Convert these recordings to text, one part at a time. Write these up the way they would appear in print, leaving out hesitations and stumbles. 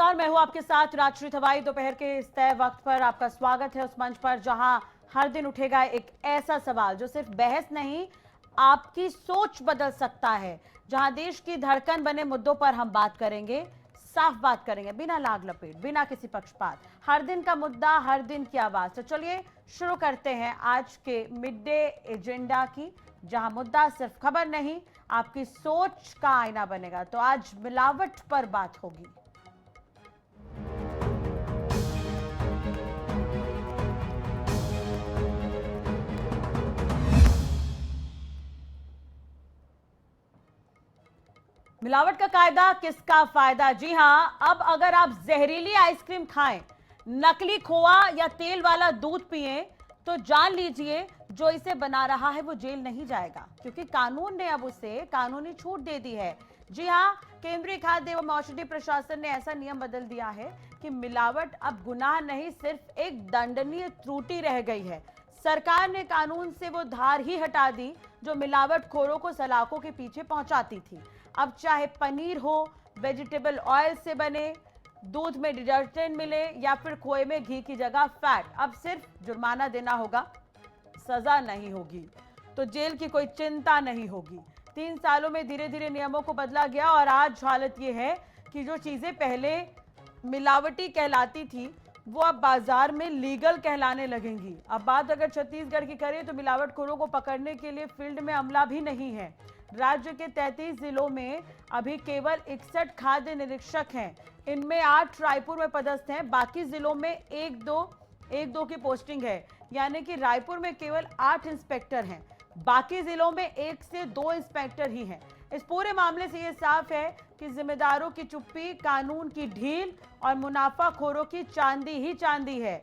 नमस्कार, मैं हूं आपके साथ राजश्री थवाई। दोपहर के इस तय वक्त पर आपका स्वागत है उस मंच पर जहां हर दिन उठेगा एक ऐसा सवाल जो सिर्फ बहस नहीं, आपकी सोच बदल सकता है। जहां देश की धड़कन बने मुद्दों पर हम बात करेंगे, साफ बात करेंगे, बिना लाग लपेट, बिना किसी पक्षपात। हर दिन का मुद्दा, हर दिन की आवाज। तो चलिए शुरू करते हैं आज के मिड डे एजेंडा की, जहां मुद्दा सिर्फ खबर नहीं, आपकी सोच का आईना बनेगा। तो आज मिलावट पर बात होगी। मिलावट का कायदा किसका फायदा? जी हां, अब अगर आप जहरीली आइसक्रीम खाएं, नकली खोआ या तेल वाला दूध पिएं, तो जान लीजिए जो इसे बना रहा है वो जेल नहीं जाएगा, क्योंकि कानून ने अब उसे कानूनी छूट दे दी है। जी हां, केंद्रीय खाद्य एवं औषधि प्रशासन ने ऐसा नियम बदल दिया है कि मिलावट अब गुनाह नहीं, सिर्फ एक दंडनीय त्रुटि रह गई है। सरकार ने कानून से वो धार ही हटा दी जो मिलावटखोरों को सलाखों के पीछे पहुंचाती थी। अब चाहे पनीर हो वेजिटेबल ऑयल से बने, दूध में डिटर्जेंट मिले या फिर खोए में घी की जगह फैट, अब सिर्फ जुर्माना देना होगा, सजा नहीं होगी। तो जेल की कोई चिंता नहीं होगी। 3 सालों में धीरे धीरे नियमों को बदला गया और आज हालत यह है कि जो चीजें पहले मिलावटी कहलाती थी वो अब बाजार में लीगल कहलाने लगेंगी। अब बात अगर छत्तीसगढ़ की करें तो मिलावटखोरों को पकड़ने के लिए फील्ड में अमला भी नहीं है। राज्य के 33 जिलों में अभी केवल 61 खाद्य निरीक्षक हैं। इनमें 8 रायपुर में पदस्थ हैं, बाकी जिलों में एक दो की पोस्टिंग है। यानी कि रायपुर में केवल 8 इंस्पेक्टर हैं, बाकी जिलों में 1 से 2 इंस्पेक्टर ही हैं। इस पूरे मामले से यह साफ है कि जिम्मेदारों की चुप्पी, कानून की ढील और मुनाफाखोरों की चांदी ही चांदी है।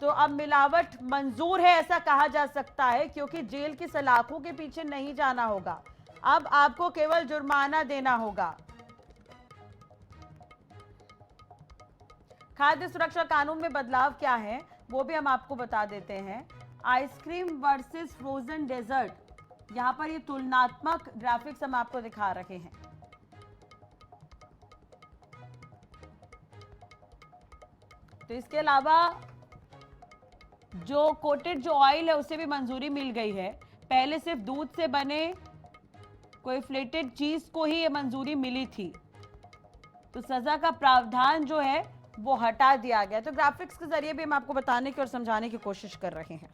तो अब मिलावट मंजूर है ऐसा कहा जा सकता है, क्योंकि जेल की सलाखों के पीछे नहीं जाना होगा, अब आपको केवल जुर्माना देना होगा। खाद्य सुरक्षा कानून में बदलाव क्या है वो भी हम आपको बता देते हैं। आइसक्रीम वर्सेस फ्रोजन डेजर्ट, यहां पर ये तुलनात्मक ग्राफिक्स हम आपको दिखा रहे हैं। तो इसके अलावा जो कोटेड जो ऑयल है उसे भी मंजूरी मिल गई है। पहले सिर्फ दूध से बने कोई फ्लेटेड चीज को ही ये मंजूरी मिली थी, तो सजा का प्रावधान जो है वो हटा दिया गया। तो ग्राफिक्स के जरिए भी हम आपको बताने की और समझाने की कोशिश कर रहे हैं।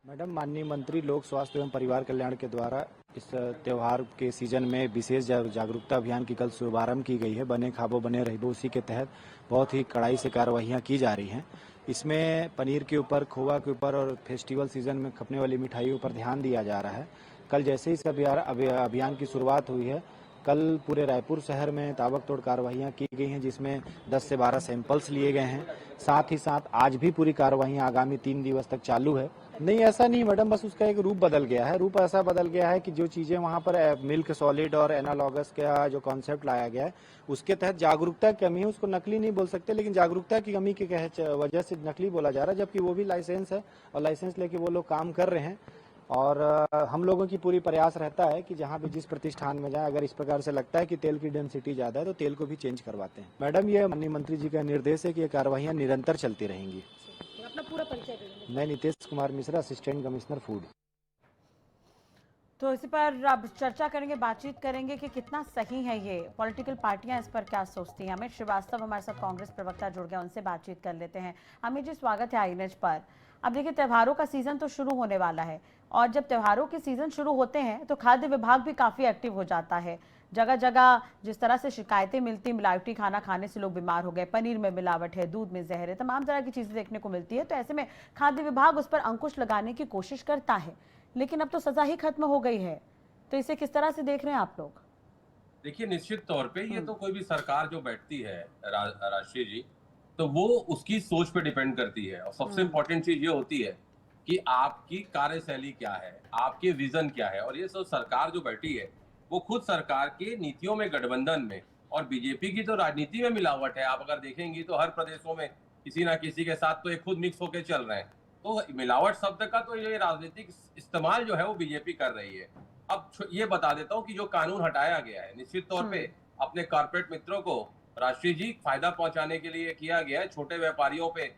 मैडम, माननीय मंत्री लोक स्वास्थ्य एवं परिवार कल्याण के द्वारा इस त्यौहार के सीजन में विशेष जागरूकता अभियान की कल शुभारंभ की गई है। बने खाबो बने रहिबो, उसी के तहत बहुत ही कड़ाई से कार्रवाइयाँ की जा रही हैं। इसमें पनीर के ऊपर, खोआ के ऊपर और फेस्टिवल सीजन में खपने वाली मिठाइयों पर ध्यान दिया जा रहा है। कल जैसे ही इस अभियान की शुरुआत हुई है, कल पूरे रायपुर शहर में ताबड़तोड़ कार्रवाइयाँ की गई हैं, जिसमें 10 से 12 सैंपल्स लिए गए हैं। साथ ही साथ आज भी पूरी कार्रवाइयाँ आगामी 3 दिवस तक चालू है। नहीं, ऐसा नहीं मैडम, बस उसका एक रूप बदल गया है। रूप ऐसा बदल गया है कि जो चीज़ें वहाँ पर मिल्क सॉलिड और एनालॉगस का जो कॉन्सेप्ट लाया गया है, उसके तहत जागरूकता की कमी है। उसको नकली नहीं बोल सकते, लेकिन जागरूकता की कमी की वजह से नकली बोला जा रहा है, जबकि वो भी लाइसेंस है और लाइसेंस लेके वो लोग काम कर रहे हैं। और हम लोगों की पूरी प्रयास रहता है कि जहाँ भी जिस प्रतिष्ठान में जाए, अगर इस प्रकार से लगता है कि तेल की डेंसिटी ज़्यादा है तो तेल को भी चेंज करवाते हैं। मैडम, ये माननीय मंत्री जी का निर्देश है कि ये कार्रवाइयाँ निरंतर चलती रहेंगी। अपना पूरा परिचय देंगे। मैं Nitesh Kumar Mishra, assistant commissioner food. तो इसी पर अब चर्चा करेंगे, बातचीत करेंगे कि कितना सही है ये, पॉलिटिकल पार्टियां इस पर क्या सोचती हैं। अमित श्रीवास्तव हमारे साथ कांग्रेस प्रवक्ता जुड़ गया, उनसे बातचीत कर लेते हैं। अमित जी, स्वागत है आईएनएच पर। अब देखिए, त्योहारों का सीजन तो शुरू होने वाला है और जब त्योहारों के सीजन शुरू होते हैं तो खाद्य विभाग भी काफी एक्टिव हो जाता है। जगह जगह जिस तरह से शिकायतें मिलती, मिलावटी खाना खाने से लोग बीमार हो गए, पनीर में मिलावट है, दूध में जहर है, तमाम तरह की चीजें देखने को मिलती है। तो ऐसे में खाद्य विभाग उस पर अंकुश लगाने की कोशिश करता है, लेकिन अब तो सजा ही खत्म हो गई है। तो इसे किस तरह से देख रहे हैं आप लोग? देखिए, निश्चित तौर पे ये तो कोई भी सरकार जो बैठती है राष्ट्रीय जी, तो वो उसकी सोच पे डिपेंड करती है। और सबसे इम्पोर्टेंट चीज ये होती है कि आपकी कार्यशैली क्या है, आपके विजन क्या है। और ये सब सरकार जो बैठी है वो खुद सरकार के नीतियों में गठबंधन में, और बीजेपी की तो राजनीति में मिलावट है। आप अगर देखेंगी तो हर प्रदेशों में किसी ना किसी के साथ तो ये खुद मिक्स होकर चल रहे हैं। तो मिलावट शब्द का तो ये राजनीतिक इस्तेमाल जो है वो बीजेपी कर रही है। अब ये बता देता हूँ कि जो कानून हटाया गया है निश्चित तौर पे अपने कॉर्पोरेट मित्रों को राष्ट्रीय जी फायदा पहुंचाने के लिए किया गया है। छोटे व्यापारियों पे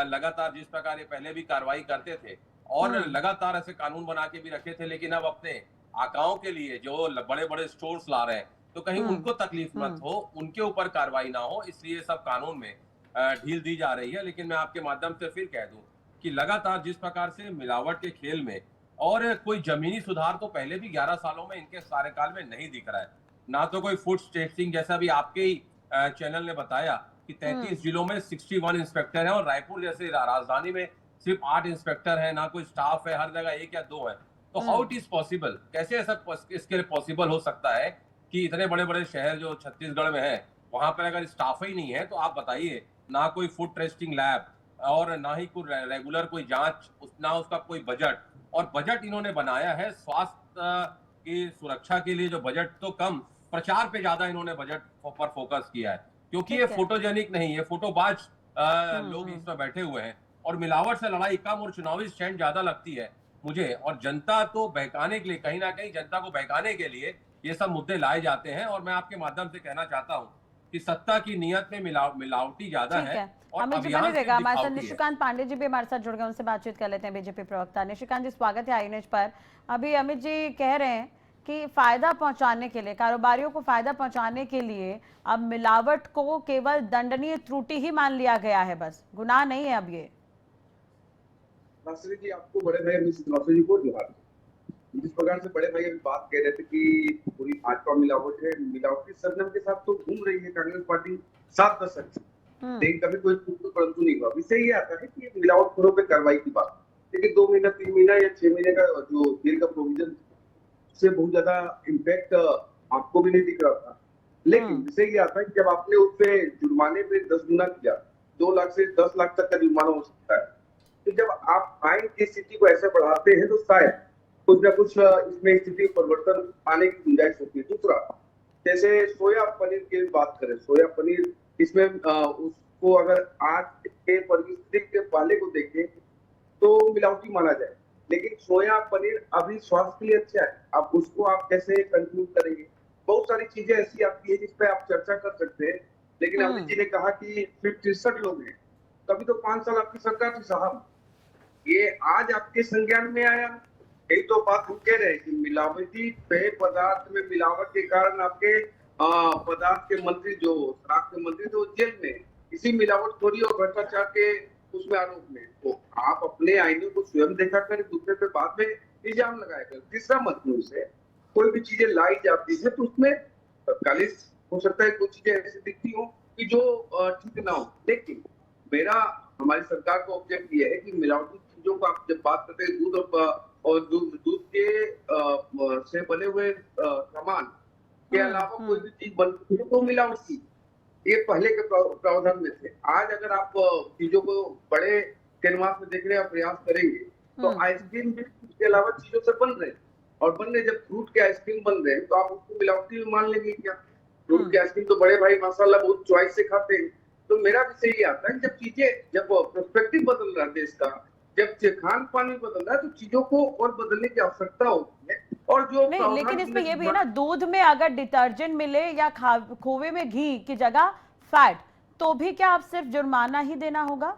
लगातार जिस प्रकार ये पहले भी कार्रवाई करते थे और लगातार ऐसे कानून बना के भी रखे थे, लेकिन अब अपने आकाओं के लिए जो बड़े बड़े स्टोर्स ला रहे हैं तो कहीं उनको तकलीफ मत हो, उनके ऊपर कार्रवाई ना हो, इसलिए सब कानून में ढील दी जा रही है। लेकिन मैं आपके माध्यम से फिर कह दूं कि लगातार जिस प्रकार से मिलावट के खेल में और कोई जमीनी सुधार तो पहले भी 11 सालों में इनके कार्यकाल में नहीं दिख रहा है। ना तो कोई फूड टेस्टिंग, जैसा भी आपके ही चैनल ने बताया कि 33 जिलों में 61 इंस्पेक्टर हैं और रायपुर जैसे राजधानी में सिर्फ 8 इंस्पेक्टर हैं, ना कोई स्टाफ है, हर जगह 1 या 2 है। तो हाउ इट इज पॉसिबल, कैसे ऐसा इसके लिए पॉसिबल हो सकता है कि इतने बड़े बड़े शहर जो छत्तीसगढ़ में है वहां पर अगर स्टाफ ही नहीं है, तो आप बताइए, ना कोई फूड टेस्टिंग लैब और ना ही कोई रेगुलर कोई जांच, ना उसका कोई बजट। और बजट इन्होंने बनाया है स्वास्थ्य की सुरक्षा के लिए, जो बजट तो कम, प्रचार पे ज्यादा इन्होंने बजट पर फोकस किया है, क्योंकि ये फोटोजेनिक नहीं है, फोटोबाज लोग इसमें बैठे हुए हैं और मिलावट से लड़ाई कम और चुनावी स्टैंड ज्यादा लगती है मुझे। और जनता तो बहकाने के लिए, कहीं ना कहीं जनता को बहकाने के लिए ये सब मुद्दे लाए जाते हैं। और मैं आपके माध्यम से कहना चाहता हूँ कि सत्ता की नियत में मिलावटी ज्यादा है और अभियान सिर्फ हमारे साथ दिखावटी है। निशिकांत पांडे जी भी हमारे साथ जुड़ गए, उनसे बातचीत कर लेते हैं। बीजेपी प्रवक्ता निशिकांत जी, स्वागत है आई न्यूज पर। अभी अमित जी कह रहे हैं कि फायदा पहुंचाने के लिए, कारोबारियों को फायदा पहुंचाने के लिए अब मिलावट को केवल दंडनीय त्रुटि ही मान लिया गया है, बस गुनाह नहीं है अब ये। जी, आपको बड़े भाई अमित जी को जोहार। जिस प्रकार से बड़े भाई अभी बात कह रहे थे कि पूरी भाजपा मिलावट है, मिलावटी सरगम के साथ तो घूम रही है कांग्रेस पार्टी 7 दशक से, लेकिन कभी कोई परंतु नहीं हुआ। विषय ये आता है कि मिलावटखोरों पे कार्रवाई की बात, लेकिन 2 महीना 3 महीना या 6 महीने का जो जेल का प्रोविजन से बहुत ज्यादा इम्पैक्ट आपको भी नहीं दिख रहा था। लेकिन विषय ये आता है कि जब आपने उस पे जुर्माने पे 10 गुना किया, 2 लाख से 10 लाख तक का जुर्माना हो सकता है, तो जब आप आइन की स्थिति को ऐसे बढ़ाते हैं तो शायद कुछ न कुछ इसमें स्थिति परिवर्तन आने की गुंजाइश होती है। दूसरा, जैसे सोया पनीर की बात करें, सोया पनीर इसमें उसको अगर आज के परिस्थिति के पहले को देखें तो मिलावटी माना जाए, लेकिन सोया पनीर अभी स्वास्थ्य के लिए अच्छा है। अब उसको आप कैसे कंक्लूड करेंगे? बहुत सारी चीजें ऐसी आती है जिसपे आप चर्चा कर सकते हैं। लेकिन अमित जी ने कहा कि सिर्फ 63 लोग हैं, कभी तो 5 साल आपकी सरकार थी साहब, ये आज आपके संज्ञान में आया। यही तो बात हम कह रहे हैं कि मिलावटी पेय पदार्थ में मिलावट के कारण आपके पदार्थ के मंत्री, जो शराब के मंत्री, तो जेल में इसी मिलावटखोरी और भ्रष्टाचार के उसमें आरोप में। तो आप अपने आईनों को स्वयं देखा करें, दूसरे पे बाद में इल्जाम लगाया करें। तीसरा मतलब से कोई भी चीजें लाई जाती है तो उसमें तत्कालीन हो सकता है कुछ चीजें ऐसी दिखती हो कि जो ठीक ना हो, लेकिन मेरा हमारी सरकार का ऑब्जेक्ट ये है कि मिलावटी चीजों को आप जब बात करते हैं, दूध के से बने हुए सामान के अलावा कोई भी चीज बनती है तो मिलावट की, ये पहले के प्रावधान में थे। आज अगर आप चीजों को बड़े कैनवास में देखने का प्रयास करेंगे तो आइसक्रीम भी इसके अलावा चीजों से बन रहे हैं, और बन रहे, जब फ्रूट के आइसक्रीम बन रहे हैं तो आप उसको मिलावटी में मान लेंगे क्या? फ्रूट के आइसक्रीम तो बड़े भाई माशाल्लाह बहुत चॉइस से खाते हैं। तो मेरा विषय ये आता है, जब चीजें, जब पर्सपेक्टिव बदल रहा है देश का, जब खान पान बदल रहा है, तो चीजों को और बदलने की आवश्यकता होती है। और जो नहीं, लेकिन इसमें ये भी है ना, दूध में अगर डिटर्जेंट मिले या खोवे में घी की जगह फैट, तो भी क्या आप सिर्फ जुर्माना ही देना होगा?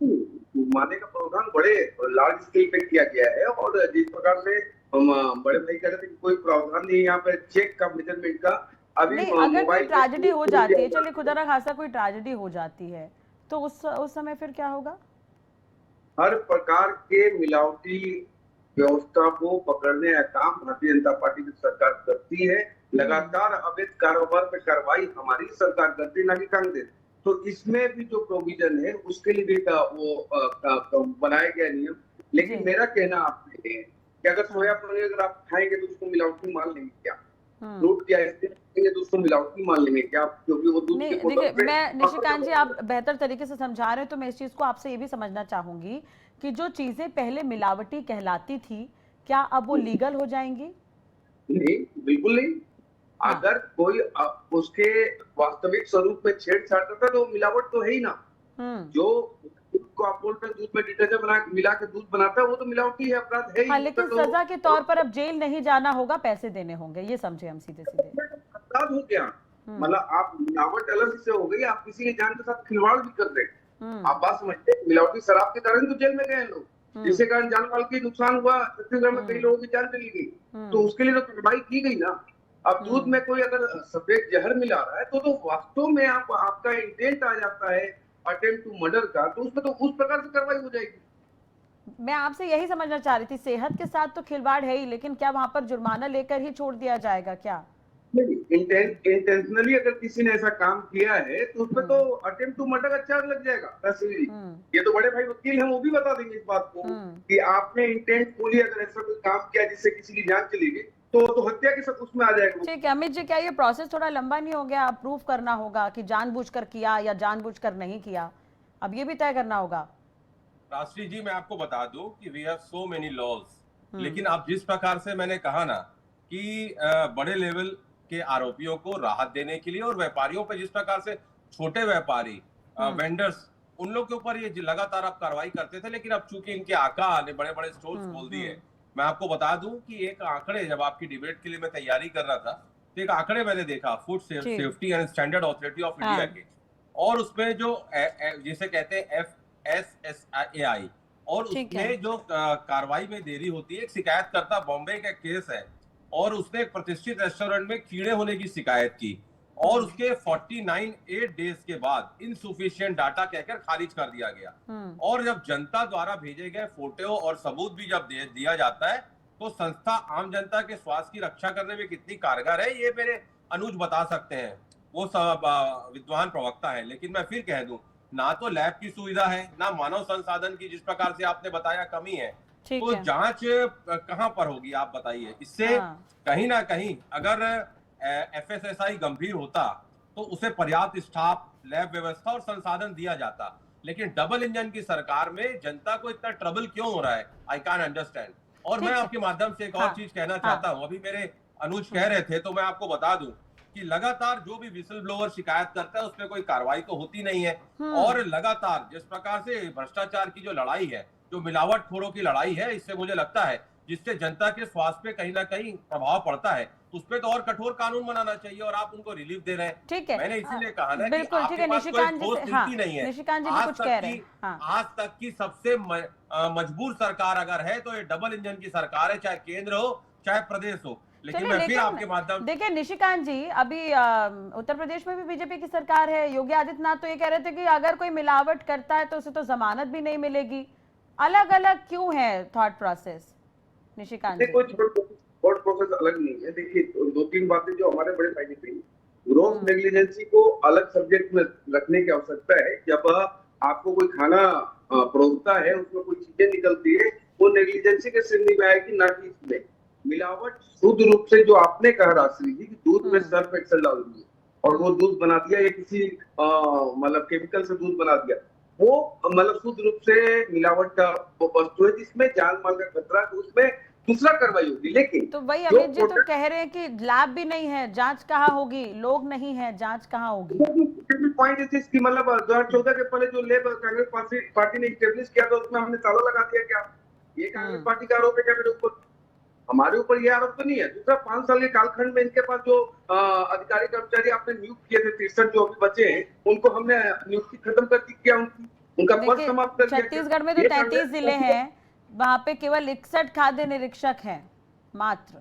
जुर्माने का प्रावधान बड़े लार्ज स्केल पे किया गया है, और जिस प्रकार से हम बड़े भाई कह रहे थे कि कोई प्रावधान नहीं यहाँ पे चेक का, मेजरमेंट का। अभी नहीं, अगर कोई ट्रेजेडी हो जाती है, चलिए खुदा ना खासा कोई ट्रेजेडी हो जाती है, तो उस समय फिर क्या होगा? हर प्रकार के मिलावटी व्यवस्था को पकड़ने का काम भारतीय जनता पार्टी की सरकार करती है। लगातार अवैध कारोबार पे कार्रवाई हमारी सरकार करती है, ना कि कांग्रेस। तो इसमें भी जो प्रोविजन है उसके लिए भी वो बनाया गया नियम। लेकिन मेरा कहना आपसे है कि अगर सोया पनीर अगर आप खाएंगे तो उसको मिलावटी मान लेंगे क्या? फ्रूट की आइसक्रीम खाएंगे तो उसको मिलावटी मान लेंगे क्या? क्योंकि वो दूध के बोतल पे। मैं निशिकांत जी, आप बेहतर तरीके से समझा रहे हैं, तो मैं इस चीज को आपसे ये भी समझना चाहूंगी कि जो चीजें पहले मिलावटी कहलाती थी, क्या अब वो लीगल हो जाएंगी? नहीं, बिल्कुल नहीं। अगर कोई उसके वास्तविक स्वरूप में छेड़छाड़ करता है तो मिलावट तो है ही ना। जो जिसको आप बोलते हैं दूध में डिटर्जेंट मिला के दूध बनाता है, वो तो मिलावटी है, अपराध है ही। हाँ, लेकिन तो सजा के तौर पर अब जेल नहीं जाना होगा, पैसे देने होंगे, ये समझे हम सीधे सीधे। अपराध हो गया, मतलब आप मिलावट अलग से हो गई, आप किसी की जान के साथ खिलवाड़ भी कर रहे हैं। आप बात समझते हैं, मिलावटी शराब के कारण तो जेल में गए लोग, जिसके कारण जान माल की नुकसान हुआ, छत्तीसगढ़ में कई लोगों की जान चली गई, तो उसके लिए तो कार्रवाई की गई ना। अब दूध में कोई अगर सफेद जहर मिला रहा है तो वास्तव में आपका इंटेंट आ जाता है अटेम्प्ट टू मर्डर का, तो उसमें तो उस प्रकार से कार्रवाई हो जाएगी। मैं आपसे यही समझना चाह रही थी, सेहत के साथ तो खिलवाड़ है ही, लेकिन क्या वहां पर जुर्माना लेकर ही छोड़ दिया जाएगा क्या? नहीं, इंटेंशनली अगर किसी ने ऐसा काम किया है तो उसमें तो अटेम्प्ट टू मर्डर का चार्ज लग जाएगा। तहसील ये तो बड़े भाई वकील हैं, वो भी बता देंगे इस बात को कि आपने इंटेंटफुली अगर ऐसा कोई काम किया जिससे किसी की जान चली गई तो हत्या के साथ उसमें आ जाएगा। ठीक है अमित जी, क्या ये प्रोसेस थोड़ा लंबा नहीं हो गया? अप्रूव करना होगा कि जानबूझकर किया या जानबूझकर नहीं किया, अब ये भी तय करना होगा। राष्ट्रीय जी, मैं आपको बता दूं कि we have so many laws, लेकिन आप जिस प्रकार से मैंने कहा ना कि बड़े लेवल के आरोपियों को राहत देने के लिए और व्यापारियों पे जिस प्रकार से छोटे व्यापारी वेंडर्स उन लोग के ऊपर ये लगातार आप कार्रवाई करते थे, लेकिन अब चूंकि इनके आका ने बड़े बड़े स्टोर्स खोल दिए। मैं आपको बता दूं कि एक आंकड़े, जब आपकी डिबेट के लिए मैं तैयारी कर रहा था तो एक आंकड़े मैंने देखा food safety and standard authority of India के, और उसमें जो जिसे कहते हैं FSSAI, और उसमें जो कार्रवाई में देरी होती है, एक शिकायतकर्ता बॉम्बे का केस है और उसने एक प्रतिष्ठित रेस्टोरेंट में कीड़े होने की शिकायत की और उसके 8 डेज के बाद इनसुफिशिएंट डाटा कहकर खारिज कर दिया गया। और जब जनता द्वारा भेजे गए फोटो और सबूत भी जब दिया जाता है तो संस्था आम जनता के स्वास्थ्य की रक्षा करने में कितनी कारगर है, ये मेरे अनुज बता सकते हैं, वो सब विद्वान प्रवक्ता है। लेकिन मैं फिर कह दूं, ना तो लैब की सुविधा है, ना मानव संसाधन की, जिस प्रकार से आपने बताया कमी है, तो जांच कहां पर होगी आप बताइए। इससे कहीं ना कहीं अगर FSSAI गंभीर होता तो उसे पर्याप्त स्टाफ, लैब व्यवस्था और संसाधन दिया जाता, लेकिन डबल इंजन की सरकार में जनता को इतना ट्रबल क्यों हो रहा है, आई कैन अंडरस्टैंड। और मैं आपके माध्यम से एक और चीज कहना चाहता हूं, अभी मेरे अनुज कह रहे थे तो मैं आपको बता दूं कि लगातार जो भी विसल ब्लोअर शिकायत करता है उसमें कोई कार्रवाई तो होती नहीं है, और लगातार जिस प्रकार से भ्रष्टाचार की जो लड़ाई है, जो मिलावटखोरों की लड़ाई है, इससे मुझे लगता है जिससे जनता के स्वास्थ्य पे कहीं ना कहीं प्रभाव पड़ता है, उस पे तो और कठोर कानून बनाना चाहिए, और आप उनको रिलीफ दे रहे हैं। ठीक है, मैंने इसीलिए कहा ना कि आपके पास कोई ठोस नीति नहीं है। आज तक की सबसे मजबूर सरकार अगर है तो ये डबल इंजन की सरकार है, चाहे केंद्र हो चाहे प्रदेश हो। लेकिन मैं फिर आपके माध्यम देखिए निशिकांत जी, अभी उत्तर प्रदेश में भी बीजेपी की सरकार है, योगी आदित्यनाथ तो ये कह रहे थे कि अगर कोई मिलावट करता है तो उसे तो जमानत भी नहीं मिलेगी। अलग अलग क्यों है थॉट प्रोसेस निशिकांत जी? कोई थॉट प्रोसेस अलग नहीं है। देखिए, दो तीन बातें जो हमारे बड़े भाई ने कही, ग्रोथ नेग्लिजेंसी को अलग सब्जेक्ट में रखने की आवश्यकता है। जब आपको कोई खाना परोसता है, उसमें कोई चीजें निकलती है, वो नेग्लिजेंसी के श्रेणी में आएगी, ना कि इसमें। मिलावट शुद्ध रूप से जो आपने कहा राष्ट्रीय जी, दूध में सर्फ एक्सेल डाल दिया और वो दूध बना दिया, या किसी मतलब केमिकल से दूध बना दिया, वो मतलब शुद्ध रूप से मिलावट का वस्तु है जिसमें जान माल का खतरा, तो उसमें दूसरा कार्रवाई होगी। लेकिन तो वही अमित जी तो कह रहे हैं कि लैब भी नहीं है, जांच कहाँ होगी, लोग नहीं है, जांच कहाँ होगी? पॉइंट इस की मतलब 2014 के पहले जो लेब कांग्रेस पार्टी ने इस्टेब्लिश किया था उसमें हमने ताला लगा दिया क्या? ये कांग्रेस पार्टी का आरोप है क्या मेरे ऊपर? हमारे ऊपर ये आरोप तो नहीं है। दूसरा, 5 साल के कालखंड में इनके पास जो अधिकारी कर्मचारी आपने नियुक्त किए थे, 63 जो अभी बचे हैं, उनको हमने नियुक्ति खत्म कर दी क्या? उनका पद समाप्त कर दिया। छत्तीसगढ़ में तो 33 जिले हैं, वहाँ पे केवल 61 खाद्य निरीक्षक हैं मात्र।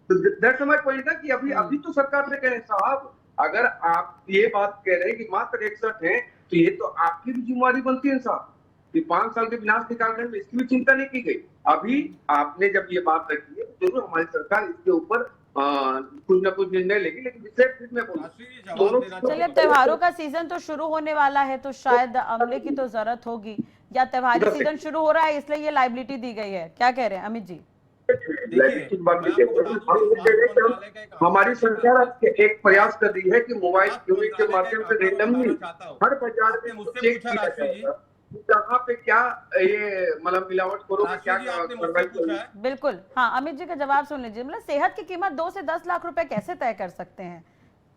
दैट्स माय पॉइंट है कि अभी तो सरकार से कहें साहब, अगर आप ये बात कह रहे हैं कि मात्र 61 हैं, तो ये तो आपकी भी जिम्मेवारी बनती है साहब कि 5 साल के विनाश के कालखंड में इसकी भी चिंता नहीं की गई। अभी आपने जब ये बात रखी है, जरूर हमारी सरकार इसके ऊपर कुछ ना कुछ निर्णय लेगी, लेकिन विशेष में बोलूं, चलिए त्योहारों का सीजन तो शुरू होने वाला है, तो शायद अमले की तो जरूरत होगी, या त्योहारी सीजन शुरू हो रहा है इसलिए ये लाइबिलिटी दी गई है, क्या कह रहे हैं अमित जी? हमारी सरकार एक प्रयास कर रही है कि मोबाइल यूनिट के माध्यम से रेंडमली हर बाजार में चेक किया जाएगा जहाँ पे क्या ये मतलब मिलावट करो क्या बिल्कुल। हाँ, अमित जी का जवाब सुन लीजिए। मतलब सेहत की कीमत 2 से 10 लाख रुपए कैसे तय कर सकते हैं?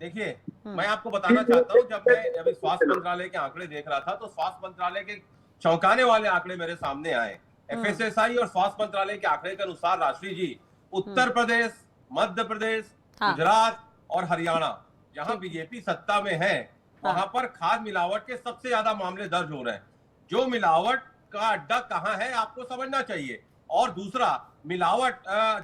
देखिए, मैं आपको बताना चाहता हूँ, जब मैं अभी स्वास्थ्य मंत्रालय के आंकड़े देख रहा था तो स्वास्थ्य मंत्रालय के चौंकाने वाले आंकड़े मेरे सामने आए। एफएसएसआई और स्वास्थ्य मंत्रालय के आंकड़े के अनुसार राष्ट्रीय जी, उत्तर प्रदेश, मध्य प्रदेश, हाँ। गुजरात और हरियाणा, जहां बीजेपी सत्ता में है, वहां पर खाद मिलावट के सबसे ज्यादा मामले दर्ज हो रहे हैं। जो मिलावट का अड्डा कहाँ है आपको समझना चाहिए। और दूसरा,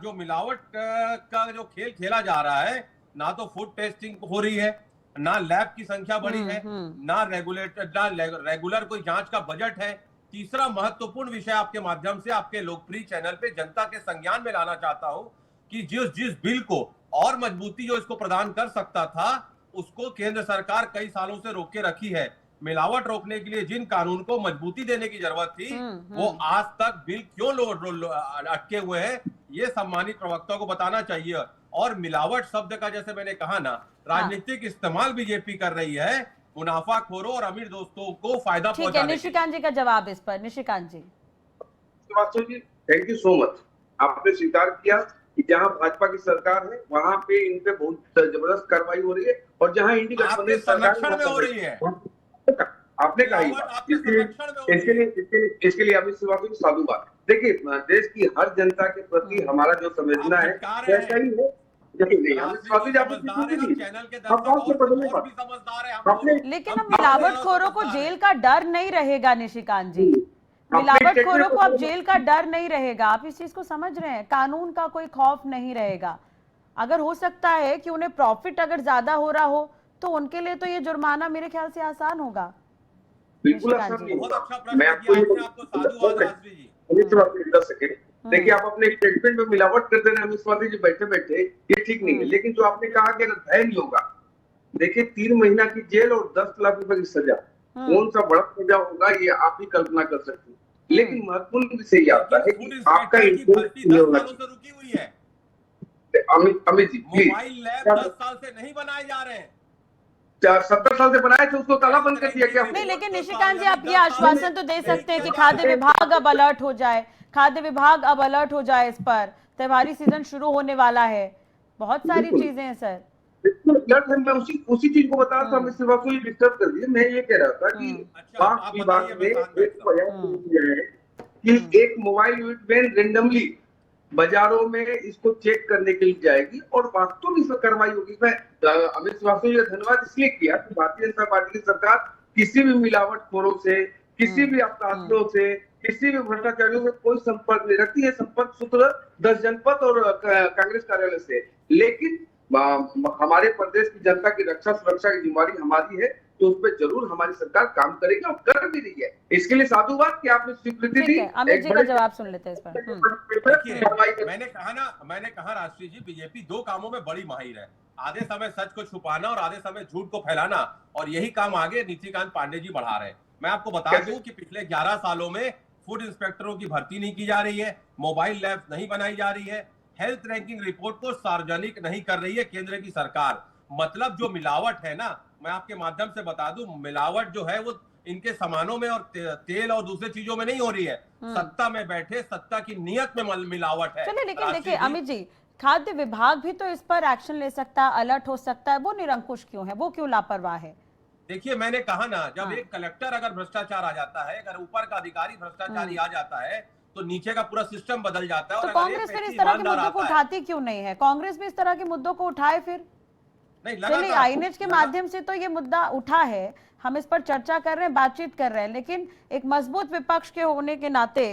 जो मिलावट का जो खेल खेला जा रहा है, ना तो फूड टेस्टिंग हो रही है, ना लैब की संख्या बढ़ी है, ना रेगुलर कोई जांच का बजट है। तीसरा महत्वपूर्ण विषय आपके माध्यम से आपके लोकप्रिय चैनल पे जनता के संज्ञान में लाना चाहता हूं कि जिस बिल को और मजबूती जो इसको प्रदान कर सकता था, उसको केंद्र सरकार कई सालों से रोक के रखी है। मिलावट रोकने के लिए जिन कानून को मजबूती देने की जरूरत थी, वो आज तक बिल क्यों अटके हुए हैं, ये सम्मानित प्रवक्ता को बताना चाहिए। और मिलावट शब्द का, जैसे मैंने कहा ना, राजनीतिक इस्तेमाल बीजेपी कर रही है मुनाफाखोरों और अमीर दोस्तों को फायदा ठीक है, निशिकांत जी का जवाब इस पर। निशिकांत जी, थैंक यू सो मच। आपने स्वीकार किया कि जहां भाजपा की सरकार है वहां पे इन पे बहुत जबरदस्त कार्रवाई हो रही है, और जहां इंडी गठबंधन संरक्षण में हो रही है। आपने कहा इसके लिए अमित श्रीवास्तव की साधुवाद। देखिए, देश की हर जनता के प्रति हमारा जो संवेदना है वैसा ही है। लेकिन अब मिलावटखोरों को जेल का डर नहीं रहेगा निशिकांत जी। मिलावटखोरों को अब जेल का डर नहीं रहेगा। आप इस चीज को समझ रहे हैं? कानून का कोई खौफ नहीं रहेगा। अगर हो सकता है कि उन्हें प्रॉफिट अगर ज्यादा हो रहा हो, तो उनके लिए तो ये जुर्माना मेरे ख्याल से आसान होगा। बिल्कुल आसान नहीं होगा। मैं देखिए, आप अपने स्टेटमेंट में मिलावट करते रहे अमित शाह जी बैठे बैठे, ये ठीक नहीं है। लेकिन जो आपने कहा कि अगर भय नहीं होगा, देखिए 3 महीना की जेल और 10 लाख रुपए की सजा, कौन सा बड़ा सजा होगा ये आप ही कल्पना कर सकते हैं। लेकिन महत्वपूर्ण विषय आता है कि आपका रुकी हुई है। अमित जी, मोबाइल लैब 10 साल से नहीं बनाए जा रहे हैं। 70 साल से बनाए थे, उसको ताला बंद कर दिया क्या? नहीं, लेकिन निशिकांत जी, आप ये आश्वासन तो दे सकते हैं कि खाद्य विभाग अब अलर्ट हो जाए। खाद्य विभाग अब अलर्ट हो जाए इस पर। त्योहारी सीजन शुरू होने वाला है, बहुत सारी चीजें हैं सर। मैं उसी चीज को बता रहा था। अमित श्रीवास्तव जी डिस्टर्ब कर दिए। मैं ये कह रहा था कि पाक विभाग ने एक प्रयास किया है कि एक मोबाइल यूनिट वैन रेंडमली बाजारों में इसको चेक करने के लिए जाएगी और वास्तव में इसमें कार्रवाई होगी। इसमें अमित श्रीवास्तव जी का धन्यवाद इसलिए किया कि भारतीय जनता पार्टी की सरकार किसी भी मिलावटखोरों से, किसी भी अपराधियों से, किसी भी भ्रष्टाचारियों से कोई संपर्क नहीं रखती है। संपर्क सूत्र 10 जनपद और कांग्रेस कार्यालय से। लेकिन हमारे प्रदेश की जनता की रक्षा सुरक्षा की जिम्मेदारी हमारी है, तो उस पर जरूर हमारी सरकार काम करेगी और कर भी रही है। इसके लिए साधुवाद कि आपने स्वीकृति दी। अमित जी का जवाब सुन लेते हैं इस पर। मैंने कहा राष्ट्रीय जी, बीजेपी 2 कामों में बड़ी माहिर है। आधे समय सच को छुपाना और आधे समय झूठ को फैलाना, और यही काम आगे निशिकांत पांडे जी बढ़ा रहे हैं। मैं आपको बता दूं कि पिछले 11 सालों में फूड इंस्पेक्टरों की भर्ती नहीं की जा रही है, मोबाइल लैब नहीं बनाई जा रही है, हेल्थ रैंकिंग रिपोर्ट को सार्वजनिक नहीं कर रही है केंद्र की सरकार। मतलब जो मिलावट है ना, मैं आपके माध्यम से बता दूं, मिलावट जो है वो इनके सामानों में और तेल और दूसरे चीजों में नहीं हो रही है। सत्ता में बैठे सत्ता की नियत में मिलावट है। चलिए, लेकिन देखिए अमित जी, खाद्य विभाग भी तो इस पर एक्शन ले सकता है, अलर्ट हो सकता है। वो निरंकुश क्यों है? वो क्यों लापरवाह है? देखिए, मैंने कहा ना, जब एक कलेक्टर अगर भ्रष्टाचार आ जाता है, अगर ऊपर का अधिकारी भ्रष्टाचारी आ जाता है, तो नीचे का पूरा सिस्टम बदल जाता है। तो कांग्रेस फिर इस तरह के मुद्दों को उठाती क्यों नहीं है? कांग्रेस भी इस तरह के मुद्दों को उठाए फिर। चलिए, आईएनएच के माध्यम से तो ये मुद्दा उठा है, हम इस पर चर्चा कर रहे हैं, बातचीत कर रहे हैं, लेकिन एक मजबूत विपक्ष के होने के नाते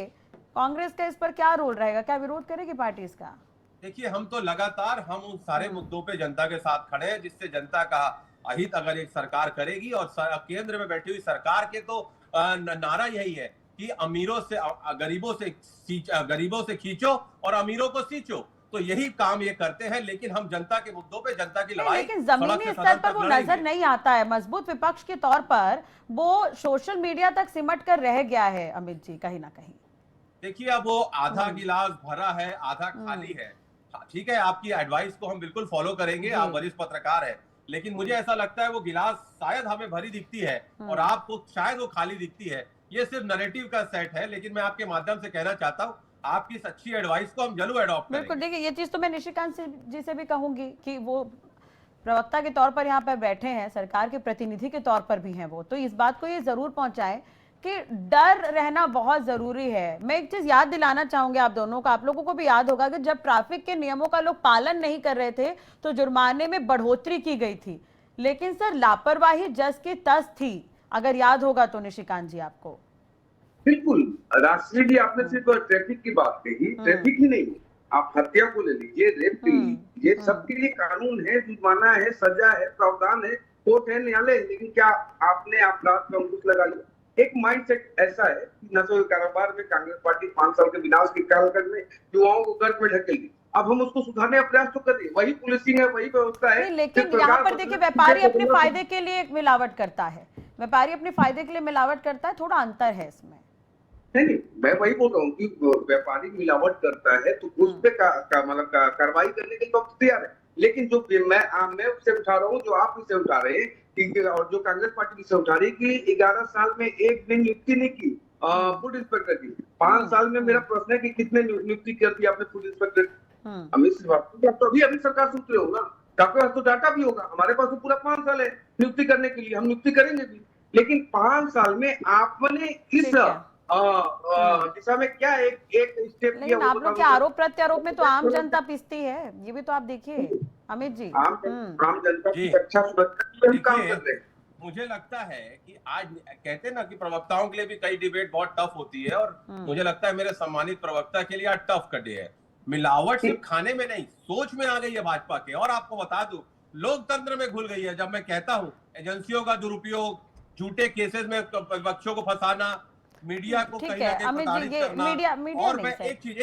कांग्रेस का इस पर क्या रोल रहेगा? क्या विरोध करेगी पार्टी इसका? देखिए, हम तो लगातार उन सारे मुद्दों पे जनता के साथ खड़े हैं जिससे जनता का अहित अगर एक सरकार करेगी। और केंद्र में बैठी हुई सरकार के तो नारा यही है कि अमीरों से गरीबों से खींचो और अमीरों को सींचो। तो यही काम ये करते हैं। लेकिन हम जनता के मुद्दों पे, जनता की लड़ाई, लेकिन जमीनी स्तर पर वो नजर नहीं आता है। मजबूत विपक्ष के तौर पर वो सोशल मीडिया तक सिमट कर रह गया है अमित जी, कहीं ना कहीं। देखिए, अब वो आधा गिलास भरा है, आधा खाली है। ठीक है, आपकी एडवाइस को हम बिल्कुल फॉलो करेंगे, आप वरिष्ठ पत्रकार हैं। लेकिन मुझे ऐसा लगता है वो गिलास शायद हमें भरी दिखती है और आपको शायद वो खाली दिखती है। ये सिर्फ नैरेटिव का सेट है। लेकिन मैं आपके माध्यम से कहना चाहता हूँ, आपकी इस अच्छी एडवाइस को हम जरूर अडॉप्ट करेंगे। बिल्कुल। देखिए, ये चीज तो मैं निशिकांत जी से भी कहूंगी कि वो प्रवक्ता के तौर पर यहाँ पर बैठे हैं, सरकार के प्रतिनिधि के तौर पर भी हैं वो, तो इस बात को ये जरूर पहुंचाएं कि डर रहना बहुत जरूरी है। मैं एक चीज याद दिलाना चाहूंगी आप दोनों को, आप लोगों को भी याद होगा कि जब ट्रैफिक के नियमों का लोग पालन नहीं कर रहे थे तो जुर्माने में बढ़ोतरी की गई थी, लेकिन सर लापरवाही जस की तस थी, अगर याद होगा तो निशिकांत जी आपको। बिल्कुल राष्ट्रीय जी, आपने सिर्फ ट्रैफिक की बात कही, ट्रैफिक ही नहीं, आप हत्या को ले लीजिए, रेप के लीजिए, सबके लिए कानून है, जुर्माना है, सजा है, प्रावधान है, कोर्ट है, न्यायालय है। लेकिन क्या आपने अपराध पर अंकुश लगा लिया? एक माइंडसेट ऐसा है कि नशे के कारोबार में कांग्रेस पार्टी 5 साल के विनाश के कालखंड में युवाओं को गर्भ में ढकेल दी। अब हम उसको सुधारने का प्रयास तो कर रहे हैं, वही पुलिसिंग है, वही व्यवस्था है। लेकिन यहाँ पर देखिए व्यापारी अपने फायदे के लिए मिलावट करता है, व्यापारी अपने फायदे के लिए मिलावट करता है, थोड़ा अंतर है इसमें। नहीं, मैं वही बोल रहा हूँ कि व्यापारी मिलावट करता है तो उस पे मतलब कार्रवाई करने के लिए तो तैयार है। लेकिन जो मैं उससे उठा रहा हूँ, जो आप इससे उठा रहे हैं और जो कांग्रेस पार्टी से उठा रही है कि 11 साल में एक दिन नियुक्ति नहीं की फूड इंस्पेक्टर की। 5 साल में मेरा प्रश्न है कि कितने नियुक्ति कर दी आपने फूड इंस्पेक्टर? अमित श्रीवास्तव तो अभी सरकार सूत्र हो ना, आपके पास तो डाटा भी होगा, हमारे पास तो पूरा 5 साल है नियुक्ति करने के लिए, हम नियुक्ति करेंगे भी। लेकिन 5 साल में आपने इस दिशा में क्या एक स्टेप किया? लेकिन आप लोग के आरोप प्रत्यारोप में तो आम जनता पिसती है, ये भी तो आप देखिए अमित जी। आम जनता की रक्षा सुरक्षा के लिए हम काम कर रहे हैं। मुझे लगता है कि आज कहते हैं ना कि प्रवक्ताओं के लिए भी कई डिबेट बहुत टफ होती है, और मुझे लगता है मेरे सम्मानित प्रवक्ता के लिए आज टफ का डे है। मिलावट सिर्फ खाने में नहीं, सोच में आ गई है भाजपा के। और आपको बता दूं, लोकतंत्र में घुल गई है। जब मैं कहता हूं एजेंसियों का दुरुपयोग, झूठे केसेस में बच्चों को फंसाना, मीडिया को कहीं ना कहीं प्रताड़ित करना, और मैं एक चीज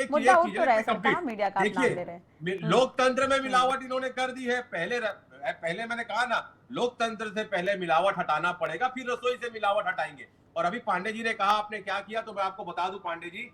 देखिए, लोकतंत्र में मिलावट इन्होंने कर दी है। पहले मैंने कहा ना, लोकतंत्र से पहले मिलावट हटाना पड़ेगा, फिर रसोई से मिलावट हटाएंगे। और अभी पांडे जी ने कहा आपने क्या किया, तो मैं आपको बता दूं पांडे जी,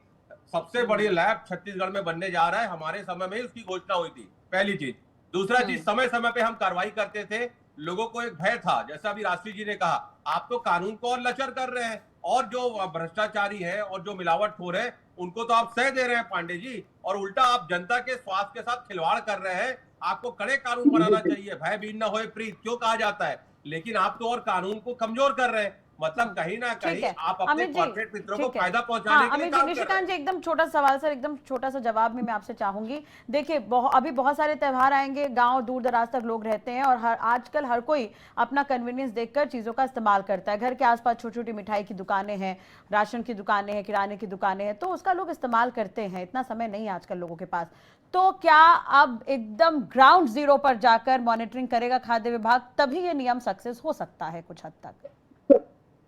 सबसे बड़ी लैब छत्तीसगढ़ में बनने जा रहा है। हमारे समय में ही उसकी घोषणा हुई थी, पहली चीज। दूसरा चीज, समय समय पे हम कार्रवाई करते थे, लोगों को एक भय था, जैसा अभी राष्ट्रीय जी ने कहा, आप तो कानून को और लचर कर रहे हैं, और जो भ्रष्टाचारी है और जो मिलावटखोर है उनको तो आप सह दे रहे हैं पांडे जी, और उल्टा आप जनता के स्वास्थ्य के साथ खिलवाड़ कर रहे हैं। आपको कड़े कानून बनाना चाहिए, भय भीन न होए प्रीत क्यों कहा जाता है, लेकिन आप तो और कानून को कमजोर कर रहे हैं। मतलब कहीं ना कहीं आप अपने कॉर्पोरेट मित्रों को फायदा पहुंचाने के लिए काम कर रहे हैं। निशिकांत जी, एकदम छोटा सवाल सर, एकदम छोटा सा जवाब में मैं आपसे चाहूंगी। देखिए अभी बहुत सारे त्योहार आएंगे, गांव दूर दराज तक लोग रहते हैं, और आजकल हर कोई अपना कन्वीनियंस देखकर चीजों का इस्तेमाल करता है। घर के आसपास छोटी छोटी मिठाई की दुकानें हैं, राशन की दुकानें हैं, किराने की दुकानें हैं, तो उसका लोग इस्तेमाल करते हैं। इतना समय नहीं है आजकल लोगों के पास। तो क्या अब एकदम ग्राउंड जीरो पर जाकर मॉनिटरिंग करेगा खाद्य विभाग, तभी ये नियम सक्सेस हो सकता है कुछ हद तक?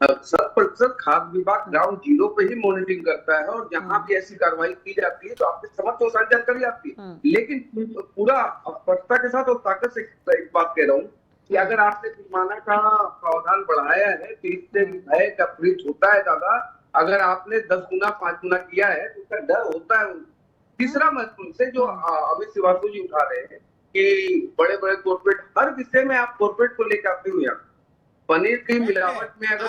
100% खाद्य विभाग ग्राउंड जीरो पे ही मॉनिटरिंग करता है, और जहां भी ऐसी कार्रवाई की जाती है तो आपके समझ तो सारी जानकारी आती है। लेकिन पूरा स्पष्टता के साथ और ताकत से एक बात कह रहा हूँ कि अगर आपने जुर्माना का प्रावधान बढ़ाया है तो इससे भय का प्रतीत होता है दादा। अगर आपने 10 गुना 5 गुना किया है तो उसका डर होता है। तीसरा महत्वपूर्ण से जो अमित श्रीवास्तव जी उठा रहे हैं कि बड़े बड़े कॉर्पोरेट, हर विषय में आप कॉर्पोरेट को लेकर आते हुए पनीर की मिलावट में, अगर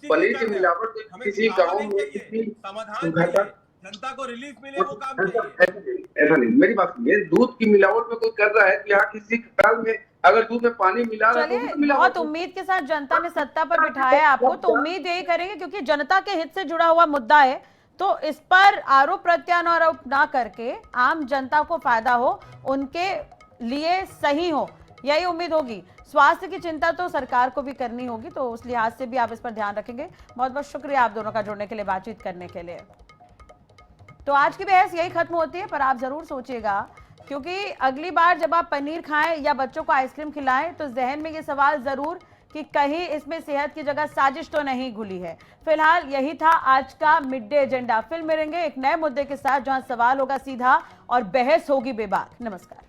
पनीर की मिलावट किसी गांव में किसी जनता को रिलीफ मिले, वो काम चाहिए। ऐसा नहीं, मेरी बात सुनिए, दूध की मिलावट में कोई कर रहा है तो यहाँ किसी काल में अगर दूध में पानी मिला रहा है तो बहुत उम्मीद के साथ जनता ने सत्ता पर बिठाया है आपको, तो उम्मीद यही करेंगे क्योंकि जनता के हित से जुड़ा हुआ मुद्दा है, तो इस पर आरोप प्रत्यारोप ना करके आम जनता को फायदा हो, उनके लिए सही हो, यही उम्मीद होगी। स्वास्थ्य की चिंता तो सरकार को भी करनी होगी, तो उस लिहाज से भी आप इस पर ध्यान रखेंगे। बहुत बहुत शुक्रिया आप दोनों का जुड़ने के लिए, बातचीत करने के लिए। तो आज की बहस यही खत्म होती है, पर आप जरूर सोचिएगा, क्योंकि अगली बार जब आप पनीर खाएं या बच्चों को आइसक्रीम खिलाएं तो जहन में ये सवाल जरूर कि कहीं इसमें सेहत की जगह साजिश तो नहीं घुली है। फिलहाल यही था आज का मिड डे एजेंडा। फिर मिलेंगे एक नए मुद्दे के साथ, जहां सवाल होगा सीधा और बहस होगी बेबाक। नमस्कार।